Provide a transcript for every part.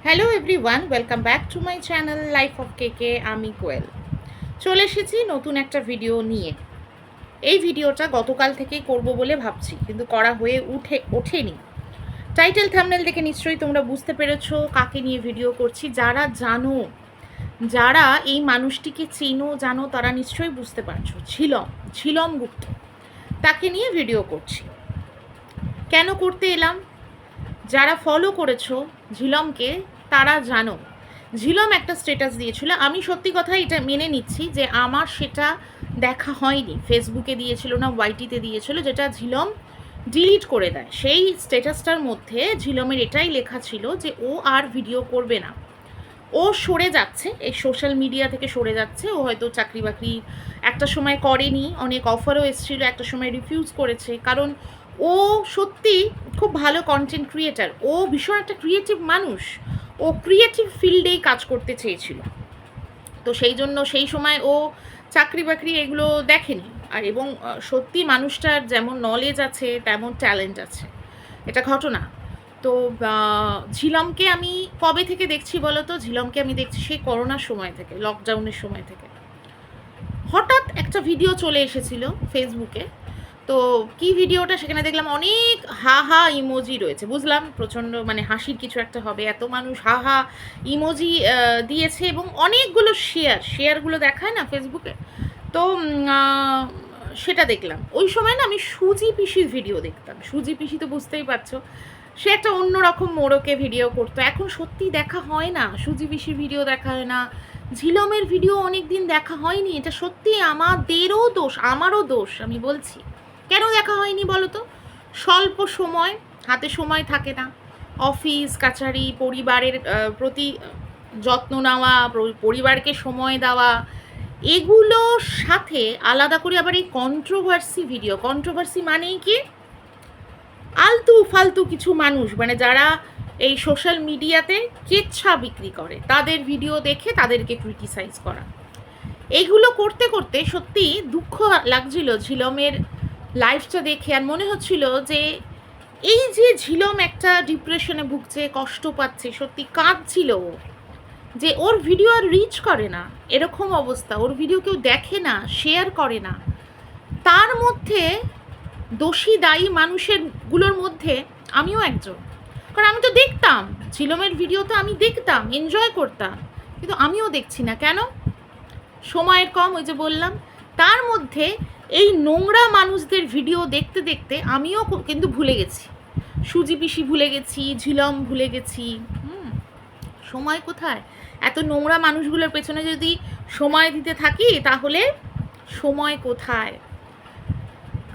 Hello everyone, welcome back to my channel life of কেকে। আমি কোয়েল চলে এসেছি নতুন একটা ভিডিও নিয়ে। এই ভিডিওটা গতকাল থেকেই করব বলে ভাবছি, কিন্তু করা হয়ে ওঠেনি। টাইটেল থাম্বনেল দেখে নিশ্চয়ই তোমরা বুঝতে পেরেছো কাকে নিয়ে ভিডিও করছি। যারা জানো, যারা এই মানুষটিকে চেনো জানো, তারা নিশ্চয়ই বুঝতে পারছো। ঝিলম গুপ্ত, তাকে নিয়ে ভিডিও করছি। কেন করতে এলাম? যারা ফলো করেছো ঝিলমকে তারা জানো, ঝিলম একটা স্ট্যাটাস দিয়েছিল। আমি সত্যি কথা এটা মেনে নিচ্ছি যে আমার সেটা দেখা হয়নি, ফেসবুকে দিয়েছিল না ওয়াইটিতে দিয়েছিল, যেটা ঝিলম ডিলিট করে দেয়। সেই স্ট্যাটাসটার মধ্যে ঝিলমের এটাই লেখা ছিল যে ও আর ভিডিও করবে না, ও সরে যাচ্ছে, এই সোশ্যাল মিডিয়া থেকে সরে যাচ্ছে। ও হয়তো চাকরি বাকরি একটা সময় করেনি, অনেক অফারও এসেছিলো, একটা সময় রিফিউজ করেছে, কারণ ও সত্যি খুব ভালো কন্টেন্ট ক্রিয়েটার, ও ভীষণ একটা ক্রিয়েটিভ মানুষ, ও ক্রিয়েটিভ ফিল্ডেই কাজ করতে চেয়েছিল। তো সেই জন্য সেই সময় ও চাকরি বাকরি এগুলো দেখেনি। আর এবং সত্যি মানুষটার যেমন নলেজ আছে তেমন ট্যালেন্ট আছে, এটা ঘটনা। তো ঝিলমকে আমি কবে থেকে দেখছি বলো তো? ঝিলমকে আমি দেখছি সেই করোনার সময় থেকে, লকডাউনের সময় থেকে। হঠাৎ একটা ভিডিও চলে এসেছিল ফেসবুকে। তো কি ভিডিওটা, সেখানে দেখলাম অনেক হা হা ইমোজি রয়েছে। বুঝলাম প্রচণ্ড মানে হাসির কিছু একটা হবে, এত মানুষ হা হা ইমোজি দিয়েছে, এবং অনেকগুলো শেয়ারগুলো দেখায় না ফেসবুকে। তো সেটা দেখলাম। ওই সময় না আমি সুজি পিসির ভিডিও দেখতাম। সুজি পিসি তো বুঝতেই পারছো, সে একটা অন্যরকম মোড়কে ভিডিও করতো। এখন সত্যি দেখা হয় না, সুজি পিসির ভিডিও দেখা হয় না, ঝিলমের ভিডিও অনেক দিন দেখা হয়নি। এটা সত্যি আমাদেরও দোষ, আমারও দোষ আমি বলছি। কেন দেখা হয়নি বলো তো? স্বল্প সময়, হাতে সময় থাকে না, অফিস কাছারি, পরিবারের প্রতি যত্ন নেওয়া, পরিবারকে সময় দেওয়া, এগুলোর সাথে আলাদা করে আবার এই কন্ট্রোভার্সি ভিডিও। কন্ট্রোভার্সি মানেই কি? আলতু ফালতু কিছু মানুষ, মানে যারা এই সোশ্যাল মিডিয়াতে কেচ্ছা বিক্রি করে, তাদের ভিডিও দেখে তাদেরকে ক্রিটিসাইজ করা। এইগুলো করতে করতে সত্যি দুঃখ লাগছিল ঝিলমের লাইফটা দেখে। আর মনে হচ্ছিল যে এই যে ঝিলম একটা ডিপ্রেশনে ভুগছে, কষ্ট পাচ্ছে, সত্যি কাঁদছিল ও, যে ওর ভিডিও আর রিচ করে না, এরকম অবস্থা, ওর ভিডিও কেউ দেখে না, শেয়ার করে না। তার মধ্যে দোষী দায়ী মানুষের গুলোর মধ্যে আমিও একজন। কারণ আমি তো দেখতাম ঝিলমের ভিডিও, তো আমি দেখতাম, এনজয় করতাম, কিন্তু আমিও দেখছি না। কেন? সময়ের কম, ওই যে বললাম। তার মধ্যে এই নোংরা মানুষদের ভিডিও দেখতে দেখতে আমিও কিন্তু ভুলে গেছি, সুজি পিসি ভুলে গেছি, ঝিলম ভুলে গেছি। সময় কোথায়? এত নোংরা মানুষগুলোর পেছনে যদি সময় দিতে থাকি তাহলে সময় কোথায়?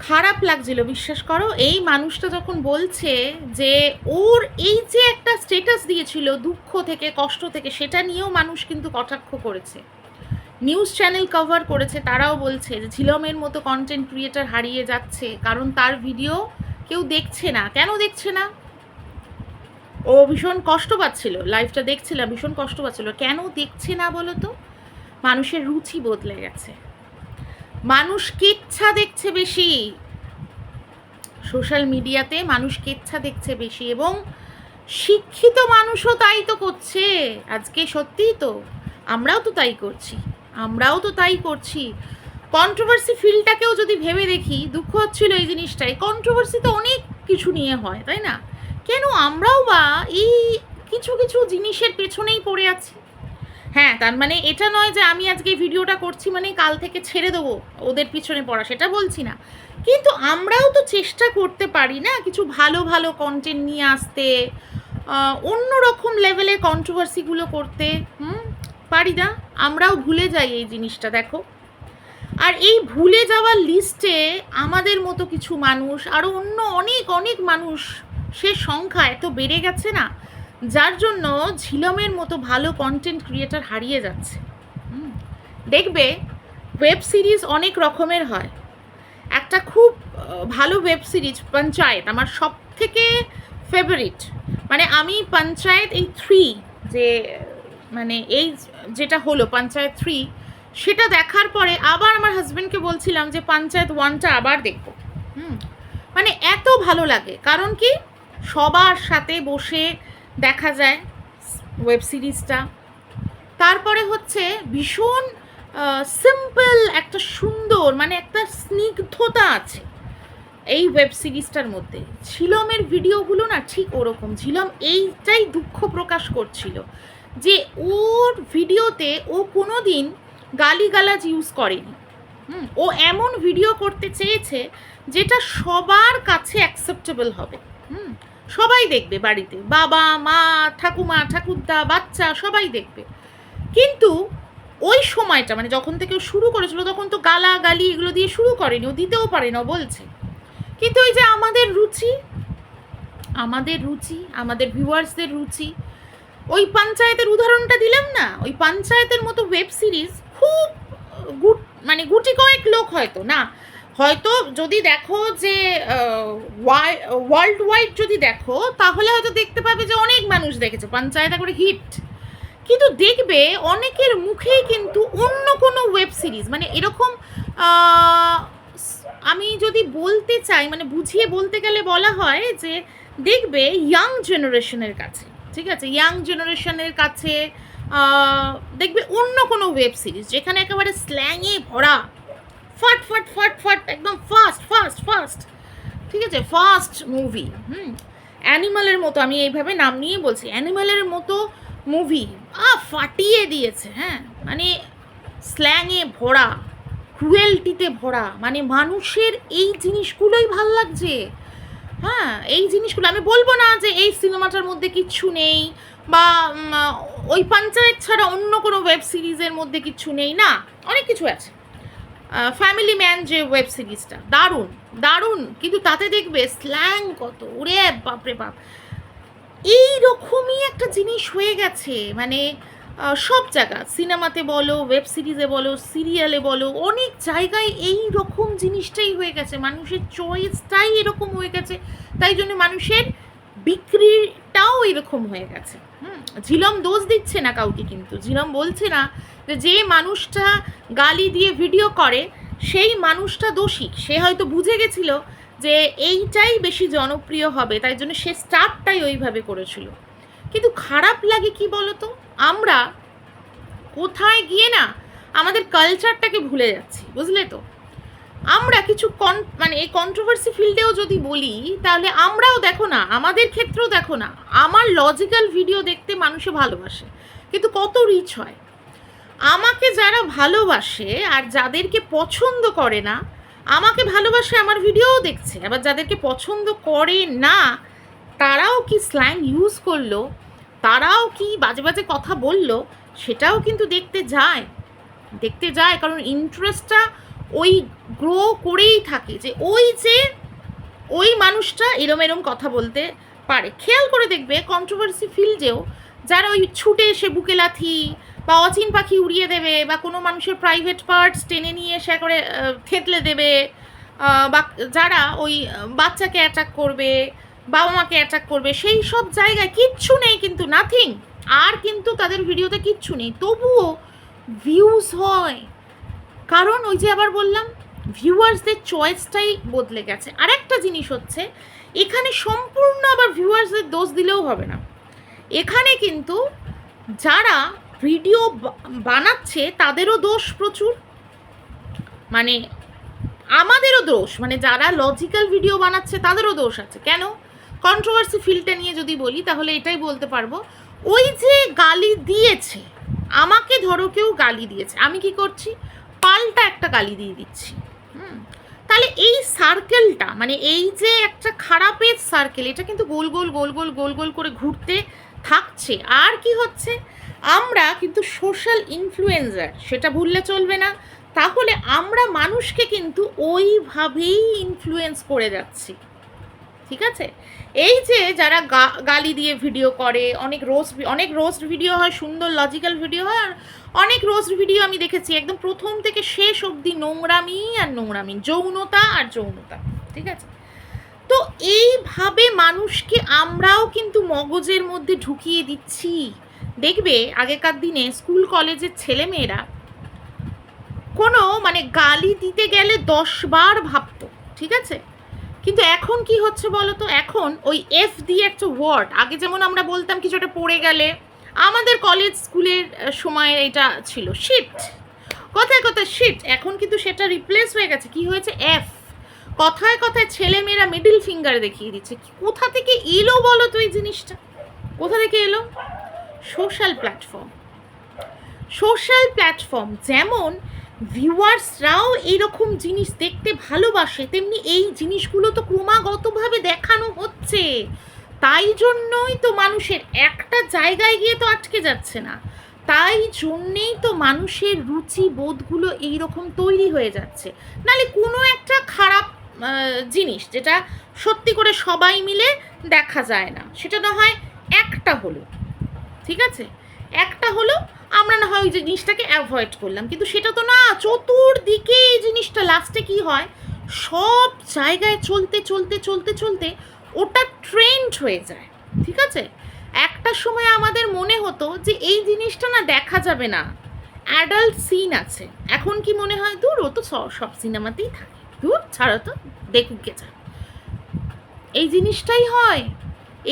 খারাপ লাগছিল, বিশ্বাস করো। এই মানুষটা যখন বলছে যে ওর এই যে একটা স্ট্যাটাস দিয়েছিল দুঃখ থেকে, কষ্ট থেকে, সেটা নিয়েও মানুষ কিন্তু কটাক্ষ করেছে, নিউজ চ্যানেল কভার করেছে। তারাও বলছে যে ঝিলমের মতো কন্টেন্ট ক্রিয়েটার হারিয়ে যাচ্ছে, কারণ তার ভিডিও কেউ দেখছে না। কেন দেখছে না? ও ভীষণ কষ্ট পাচ্ছিল, লাইফটা দেখছিলাম, ভীষণ কষ্ট পাচ্ছিল। কেন দেখছে না বলো তো? মানুষের রুচি বদলে গেছে, মানুষ কেচ্ছা দেখছে বেশি সোশ্যাল মিডিয়াতে, মানুষ কেচ্ছা দেখছে বেশি, এবং শিক্ষিত মানুষও তাই তো করছে আজকে। সত্যিই তো, আমরাও তো তাই করছি, আমরাও তো তাই করছি। কন্ট্রোভার্সি ফিল্ডটাকেও যদি ভেবে দেখি, দুঃখ হচ্ছিল এই জিনিসটাই। কন্ট্রোভার্সি তো অনেক কিছু নিয়ে হয়, তাই না? কেন আমরাও বা এই কিছু কিছু জিনিসের পেছনেই পড়ে আছি? হ্যাঁ, তার মানে এটা নয় যে আমি আজকে ভিডিওটা করছি মানে কাল থেকে ছেড়ে দেবো ওদের পিছনে পড়া, সেটা বলছি না। কিন্তু আমরাও তো চেষ্টা করতে পারি না কিছু ভালো ভালো কন্টেন্ট নিয়ে আসতে, অন্য রকম লেভেলের কন্ট্রোভার্সিগুলো করতে। পারি না? আমরাও ভুলে যাই এই জিনিসটা, দেখো। আর এই ভুলে যাওয়ার লিস্টে আমাদের মতো কিছু মানুষ, আরও অন্য অনেক অনেক মানুষ, সে সংখ্যা এত বেড়ে গেছে না, যার জন্য ঝিলমের মতো ভালো কন্টেন্ট ক্রিয়েটার হারিয়ে যাচ্ছে। দেখবে ওয়েব সিরিজ অনেক রকমের হয়। একটা খুব ভালো ওয়েব সিরিজ পঞ্চায়েত আমার সব থেকে ফেভারিট। মানে আমি পঞ্চায়েত এই 3, যে মানে এই যেটা হলো পঞ্চায়েত 3, সেটা দেখার পরে আবার আমার হাজব্যান্ডকে বলছিলাম যে পঞ্চায়েত 1টা আবার দেখবো। মানে এত ভালো লাগে, কারণ কি সবার সাথে বসে দেখা যায়, ওয়েব সিরিজটা। তারপরে হচ্ছে ভীষণ সিম্পল, একটা সুন্দর মানে একটা স্নিগ্ধতা আছে এই ওয়েব সিরিজটার মধ্যে। ঝিলমের ভিডিওগুলো না ঠিক ওরকম। ঝিলম এইটাই দুঃখ প্রকাশ করছিল যে ওর ভিডিওতে ও কোনো দিন গালিগালাজ ইউজ করেনি। ও এমন ভিডিও করতে চেয়েছে যেটা সবার কাছে অ্যাকসেপ্টেবল হবে। সবাই দেখবে, বাড়িতে বাবা মা ঠাকুমা ঠাকুরদা বাচ্চা সবাই দেখবে। কিন্তু ওই সময়টা মানে যখন থেকে ও শুরু করেছিল তখন তো গালাগালি এগুলো দিয়ে শুরু করেনি, ও দিতেও পারে না বলছে। কিন্তু ওই যে আমাদের রুচি, আমাদের ভিউয়ার্সদের রুচি, ওই পঞ্চায়েতের উদাহরণটা দিলাম না, ওই পঞ্চায়েতের মতো ওয়েব সিরিজ খুব মানে গুটি কয়েক লোক হয়তো না, হয়তো যদি দেখো যে ওয়ার্ল্ড ওয়াইড যদি দেখো তাহলে হয়তো দেখতে পাবে যে অনেক মানুষ দেখেছে পঞ্চায়েত করে হিট। কিন্তু দেখবে অনেকের মুখেই কিন্তু অন্য কোনো ওয়েব সিরিজ মানে এরকম, আমি যদি বলতে চাই মানে বুঝিয়ে বলতে গেলে বলা হয় যে দেখবে ইয়াং জেনারেশনের কাছে, ঠিক আছে, ইয়াং জেনারেশনের কাছে দেখবে অন্য কোনো ওয়েব সিরিজ যেখানে একেবারে স্ল্যাংয়ে ভরা, ফাট ফাট ফাট ফাট একদম ফাস্ট ফাস্ট ফাস্ট, ঠিক আছে, ফাস্ট মুভি। অ্যানিমালের মতো, আমি এইভাবে নাম নিয়ে বলছি, অ্যানিমালের মতো মুভি ফাটিয়ে দিয়েছে। হ্যাঁ, মানে স্ল্যাংয়ে ভরা, ক্রুয়েলটিতে ভরা, মানে মানুষের এই জিনিসগুলোই ভাল লাগছে। হ্যাঁ, এই জিনিসগুলো আমি বলবো না যে এই সিনেমাটার মধ্যে কিচ্ছু নেই বা ওই পঞ্চায়েত ছাড়া অন্য কোনো ওয়েব সিরিজের মধ্যে কিচ্ছু নেই, না, অনেক কিছু আছে। ফ্যামিলি ম্যান যে ওয়েব সিরিজটা দারুণ দারুণ, কিন্তু তাতে দেখবে স্ল্যাং কত, ওরে বাপরে বাপ। এইরকমই একটা জিনিস হয়ে গেছে মানে সব জায়গা, সিনেমাতে বলো, ওয়েব সিরিজে বলো, সিরিয়ালে বলো, অনেক জায়গায় এই রকম জিনিসটাই হয়ে গেছে। মানুষের চয়েসটাই এরকম হয়ে গেছে, তাই জন্য মানুষের বিক্রিটাও এরকম হয়ে গেছে। ঝিলম দোষ দিচ্ছে না কাউকে, কিন্তু ঝিলম বলছে না যে মানুষটা গালি দিয়ে ভিডিও করে সেই মানুষটা দোষী। সে হয়তো বুঝে গেছিল যে এইটাই বেশি জনপ্রিয় হবে, তাই জন্য সে স্টার্টটাই ওইভাবে করেছিল। কিন্তু খারাপ লাগে কি বলতো, আমরা কোথায় গিয়ে না আমাদের কালচারটাকে ভুলে যাচ্ছি, বুঝলে তো। আমরা কিছু মানে এই কন্ট্রোভার্সি ফিল্ডেও যদি বলি তাহলে আমরাও দেখো না, আমাদের ক্ষেত্রেও দেখো না, আমার লজিক্যাল ভিডিও দেখতে মানুষে ভালোবাসে, কিন্তু কত রিচ হয়। আমাকে যারা ভালোবাসে আর যাদেরকে পছন্দ করে না, আমাকে ভালোবাসে আমার ভিডিওও দেখছে, আবার যাদেরকে পছন্দ করে না তারাও কি স্ল্যাং ইউজ করলো, তারাও কি বাজে বাজে কথা বললো, সেটাও কিন্তু দেখতে যায়, কারণ ইন্টারেস্টটা ওই গ্রো করেই থাকে যে ওই মানুষটা এরম কথা বলতে পারে। খেয়াল করে দেখবে কন্ট্রোভার্সি ফিল্ডেও যারা ওই ছুটে এসে বুকে লাথি বা অচিন পাখি উড়িয়ে দেবে বা কোনো মানুষের প্রাইভেট পার্টস টেনে নিয়ে এসে করে থেতলে দেবে, বা যারা ওই বাচ্চাকে অ্যাটাক করবে, বাবা মাকে অ্যাটাক করবে, সেই সব জায়গায় কিচ্ছু নেই, কিন্তু নাথিং, আর কিন্তু তাদের ভিডিওতে কিচ্ছু নেই, তবুও ভিউজ হয়। কারণ ওই যে আবার বললাম, ভিউয়ার্সদের চয়েসটাই বদলে গেছে। আর একটা জিনিস হচ্ছে, এখানে সম্পূর্ণ আবার ভিউয়ার্সদের দোষ দিলেও হবে না, এখানে কিন্তু যারা ভিডিও বানাচ্ছে তাদেরও দোষ প্রচুর, মানে আমাদেরও দোষ, মানে যারা লজিক্যাল ভিডিও বানাচ্ছে তাদেরও দোষ আছে। কেন? কন্ট্রোভার্সি ফিল্ডটা নিয়ে যদি বলি তাহলে এটাই বলতে পারবো, ওই যে গালি দিয়েছে, আমাকে ধরো কেউ গালি দিয়েছে, আমি কি করছি, পাল্টা একটা গালি দিয়ে দিচ্ছি। তাহলে এই সার্কেলটা, মানে এই যে একটা খারাপের সার্কেল, এটা কিন্তু গোল গোল গোল গোল গোল গোল করে ঘুরতে থাকছে। আর কি হচ্ছে, আমরা কিন্তু সোশ্যাল ইনফ্লুয়েন্সার, সেটা ভুললে চলবে না। তাহলে আমরা মানুষকে কিন্তু ওইভাবেই ইনফ্লুয়েন্স করে যাচ্ছি, ঠিক আছে। এই যে যারা গালি দিয়ে ভিডিও করে, অনেক রোস্ট ভিডিও হয়, সুন্দর লজিক্যাল ভিডিও হয়, আর অনেক রোস্ট ভিডিও আমি দেখেছি একদম প্রথম থেকে শেষ অবধি নোংরামি আর নোংরামি, যৌনতা আর যৌনতা, ঠিক আছে। তো এইভাবে মানুষকে আমরাও কিন্তু মগজের মধ্যে ঢুকিয়ে দিচ্ছি। দেখবে আগেকার দিনে স্কুল কলেজের ছেলেমেয়েরা কোনো মানে গালি দিতে গেলে 10 বার ভাবতো, ঠিক আছে। কিন্তু এখন কি হচ্ছে বলো তো, এখন ওই এফ দিয়ে একটা ওয়ার্ড, আগে যেমন আমরা বলতাম কিছু একটা পড়ে গেলে আমাদের কলেজ স্কুলের সময় এটা ছিল শিট, কথায় কথায় শিট। এখন কিন্তু সেটা রিপ্লেস হয়ে গেছে, কি হয়েছে, এফ। কথায় কথায় ছেলেমেয়েরা মিডল ফিঙ্গার দেখিয়ে দিচ্ছে। কোথা থেকে এলো বলো তো এই জিনিসটা, কোথা থেকে এলো? Social platform. সোশ্যাল প্ল্যাটফর্ম যেমন ভিউয়ার্সরাও এইরকম জিনিস দেখতে ভালোবাসে, তেমনি এই জিনিসগুলো তো ক্রমাগতভাবে দেখানো হচ্ছে। তাই জন্যই তো মানুষের একটা জায়গায় গিয়ে তো আটকে যাচ্ছে না, তাই জন্যেই তো মানুষের রুচি বোধগুলো এইরকম তৈরি হয়ে যাচ্ছে। নাহলে কোনো একটা খারাপ জিনিস যেটা সত্যি করে সবাই মিলে দেখা যায় না, সেটা না হয় একটা হলো, ঠিক আছে, একটা হলো, আমরা না হয় ওই জিনিসটাকে অ্যাভয়েড করলাম, কিন্তু সেটা তো না, চতুর্দিকে এই জিনিসটা লাস্টে কি হয়, সব জায়গায় চলতে চলতে চলতে চলতে ওটা ট্রেন্ড হয়ে যায়, ঠিক আছে। একটা সময় আমাদের মনে হতো যে এই জিনিসটা না দেখা যাবে না, অ্যাডাল্ট সিন আছে। এখন কি মনে হয়, দূর ও তো সব সিনেমাতেই থাকে, দূর ছাড়ো তো, দেখুক গে যা। এই জিনিসটাই হয়,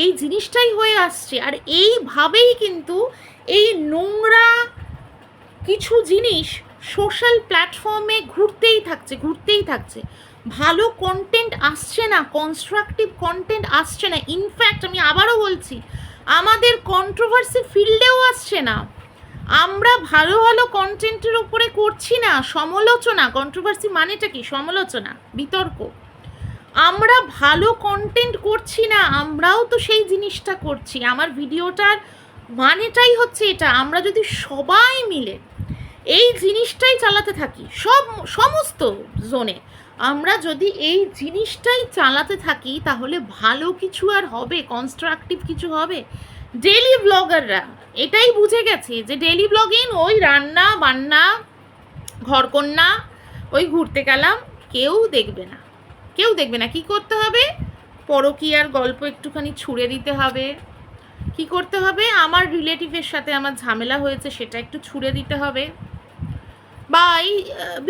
এই জিনিসটাই হয়ে আসছে। আর এইভাবেই কিন্তু এই নোংরা কিছু জিনিস সোশ্যাল প্ল্যাটফর্মে ঘুরতেই থাকছে। ভালো কন্টেন্ট আসছে না, কনস্ট্রাকটিভ কন্টেন্ট আসছে না। ইনফ্যাক্ট আমি আবারও বলছি, আমাদের কন্ট্রোভার্সি ফিল্ডেও আসছে না। আমরা ভালো ভালো কন্টেন্টের ওপরে করছি না সমালোচনা। কন্ট্রোভার্সি মানেটা কি? সমালোচনা, বিতর্ক। আমরা ভালো কন্টেন্ট করছি না, আমরাও তো সেই জিনিসটা করছি। আমার ভিডিওটার মানেটাই হচ্ছে এটা, আমরা যদি সবাই মিলে এই জিনিসটাই চালাতে থাকি, সমস্ত জোনে আমরা যদি এই জিনিসটাই চালাতে থাকি, তাহলে ভালো কিছু আর হবে, কনস্ট্রাকটিভ কিছু হবে। ডেলি ব্লগাররা এটাই বুঝে গেছে যে ডেলি ব্লগিং ওই রান্না বান্না, ঘরকন্যা, ওই ঘুরতে গেলাম, কেউ দেখবে না, কেউ দেখবে না। কি করতে হবে? পরকীয়ার গল্প একটুখানি ছুঁড়ে দিতে হবে। কি করতে হবে? আমার রিলেটিভের সাথে আমার ঝামেলা হয়েছে সেটা একটু ছুঁড়ে দিতে হবে। বা এই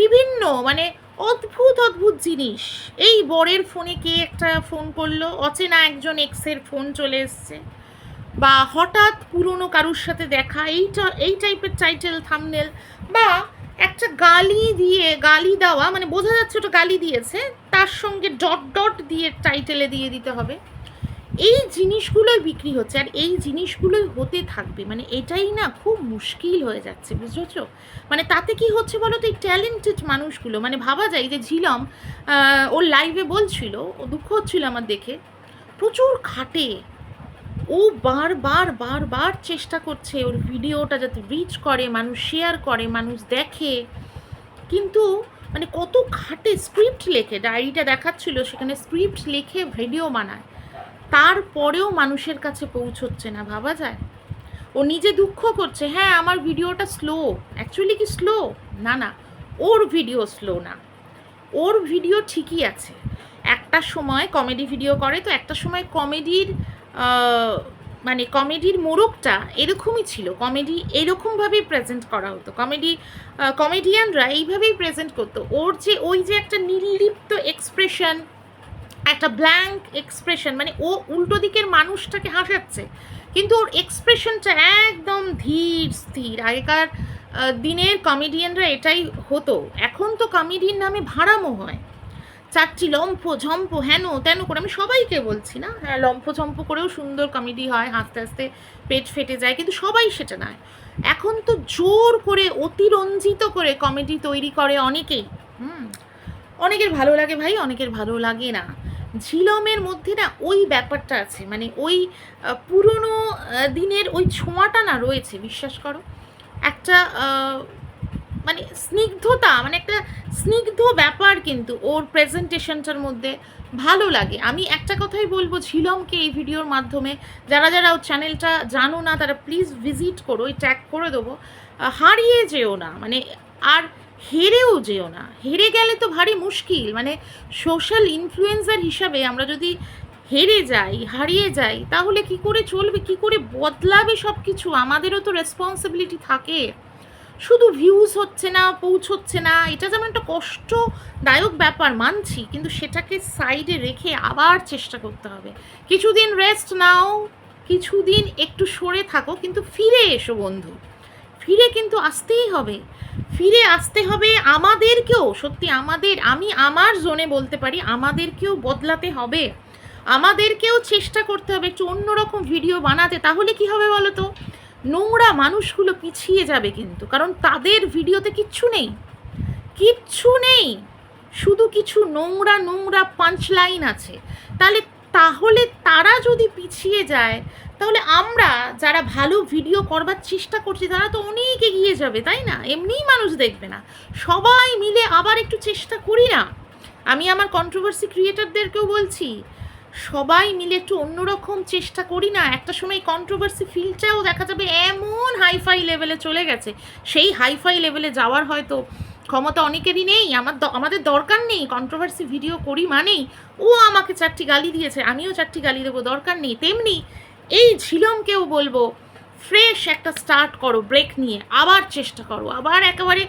বিভিন্ন মানে অদ্ভুত অদ্ভুত জিনিস। এই বরের ফোনে কে একটা ফোন করলো, অচেনা একজন এক্সের ফোন চলে এসছে, বা হঠাৎ পুরনো কারুর সাথে দেখা, এই টাইপের টাইটেল থাম্বনেল, বা একটা গালি দেওয়া, মানে বোঝা যাচ্ছে ওটা গালি দিয়েছে, তার সঙ্গে ডট ডট দিয়ে টাইটেলে দিয়ে দিতে হবে। এই জিনিসগুলোই বিক্রি হচ্ছে, আর এই জিনিসগুলোই হতে থাকবে। মানে এটাই না খুব মুশকিল হয়ে যাচ্ছে, বুঝেছো? মানে তাতে কি হচ্ছে বলো তো, এই ট্যালেন্টেড মানুষগুলো, মানে ভাবা যায় যে ঝিলম ওর লাইভে বলছিল, ও দুঃখ হচ্ছিল আমার দেখে, প্রচুর খাটে ও, বারবার চেষ্টা করছে ওর ভিডিওটা যাতে রিচ করে, মানুষ শেয়ার করে, মানুষ দেখে, কিন্তু মানে কত খাটে, স্ক্রিপ্ট লেখে, ডায়েরিটা দেখাচ্ছিল সেখানে স্ক্রিপ্ট লিখে ভিডিও বানায়, তারপরেও মানুষের কাছে পৌঁছচ্ছে না। ভাবা যায়? ও নিজে দুঃখ করছে, হ্যাঁ আমার ভিডিওটা স্লো। অ্যাকচুয়ালি কি স্লো? না, ওর ভিডিও স্লো না, ওর ভিডিও ঠিকই আছে। একটা সময় কমেডি ভিডিও করে, তো একটা সময় কমেডির মানে কমেডির মোড়কটা এরকমই ছিল, কমেডি এরকমভাবেই প্রেজেন্ট করা হতো, কমেডিয়ানরা এইভাবেই প্রেজেন্ট করতো। ওর যে ওই যে একটা নির্লিপ্ত এক্সপ্রেশন, একটা ব্ল্যাঙ্ক এক্সপ্রেশন, মানে ও উল্টো দিকের মানুষটাকে হাসাচ্ছে, কিন্তু ওর এক্সপ্রেশনটা একদম ধীর স্থির। আগেকার দিনের কমেডিয়ানরা এটাই হতো। এখন তো কমেডির নামে ভাড়ামো হয়, চারটি লম্ফ ঝম্প হেন তেন করে, আমি সবাইকে বলছি না, হ্যাঁ লম্ফ ঝম্প করেও সুন্দর কমেডি হয়, হাসতে হাসতে পেট ফেটে যায়, কিন্তু সবাই সেটা নয়। এখন তো জোর করে অতিরঞ্জিত করে কমেডি তৈরি করে অনেকেই। অনেকের ভালো লাগে ভাই, অনেকের ভালো লাগে না। ঝিলমের মধ্যে না ওই ব্যাপারটা আছে, মানে ওই পুরনো দিনের ওই ছোঁয়াটা না রয়েছে, বিশ্বাস করো। একটা মানে স্নিগ্ধতা, মানে একটা স্নিগ্ধ ব্যাপার কিন্তু ওর প্রেজেন্টেশনটার মধ্যে ভালো লাগে। আমি একটা কথাই বলবো ঝিলমকে এই ভিডিওর মাধ্যমে, যারা ওর চ্যানেলটা জানো না তারা প্লিজ ভিজিট করো, ওই ট্যাগ করে দেবো। হারিয়ে যেও না, মানে আর হেরেও যেও না। হেরে গেলে তো ভারী মুশকিল, মানে সোশ্যাল ইনফ্লুয়েন্সার হিসাবে আমরা যদি হারিয়ে যাই, তাহলে কি করে চলবে, কি করে বদলাবে সব কিছু? আমাদেরও তো রেসপন্সিবিলিটি থাকে। শুধু ভিউজ হচ্ছে না, পৌঁছচ্ছে না, এটা যেমন একটা কষ্টদায়ক ব্যাপার মানছি, কিন্তু সেটাকে সাইডে রেখে আবার চেষ্টা করতে হবে। কিছুদিন রেস্ট নাও, কিছুদিন একটু সরে থাকো, কিন্তু ফিরে এসো বন্ধু, ফিরে কিন্তু আসতেই হবে, ফিরে আসতে হবে। আমাদেরকেও সত্যি আমি আমার জোনে বলতে পারি, আমাদেরকেও বদলাতে হবে, আমাদেরকেও চেষ্টা করতে হবে একটু অন্যরকম ভিডিও বানাতে। তাহলে কি হবে বলো তো, নোংরা মানুষগুলো পিছিয়ে যাবে কিন্তু, কারণ তাদের ভিডিওতে কিচ্ছু নেই, কিচ্ছু নেই, শুধু কিছু নোংরা নোংরা পাঞ্চলাইন আছে। তাহলে তারা যদি পিছিয়ে যায়, তাহলে আমরা যারা ভালো ভিডিও করবার চেষ্টা করছি তারা তো অনেক এগিয়ে যাবে, তাই না? এমনিই মানুষ দেখবে না, সবাই মিলে আবার একটু চেষ্টা করি না। আমি আমার কন্ট্রোভার্সি ক্রিয়েটারদেরকেও বলছি, সবাই মিলে একটু অন্যরকম চেষ্টা করি না। একটা সময় কন্ট্রোভার্সি ফিল্ডটাও দেখা যাবে এমন হাইফাই লেভেলে চলে গেছে, সেই হাইফাই লেভেলে যাওয়ার হয়তো ক্ষমতা অনেকেরই নেই। আমাদের দরকার নেই, কন্ট্রোভার্সি ভিডিও করি মানেই ও আমাকে 4টি গালি দিয়েছে আমিও 4টি গালি দেবো, দরকার নেই। তেমনি এই ঝিলমকেও বলবো, ফ্রেশ একটা স্টার্ট করো, ব্রেক নিয়ে আবার চেষ্টা করো, আবার একেবারে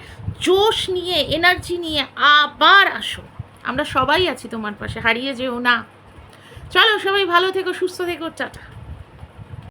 জোশ নিয়ে এনার্জি নিয়ে আবার আসো। আমরা সবাই আছি তোমার পাশে, হারিয়ে যেও না। চলো সবাই ভালো থেকো, সুস্থ থেকো, টাটা।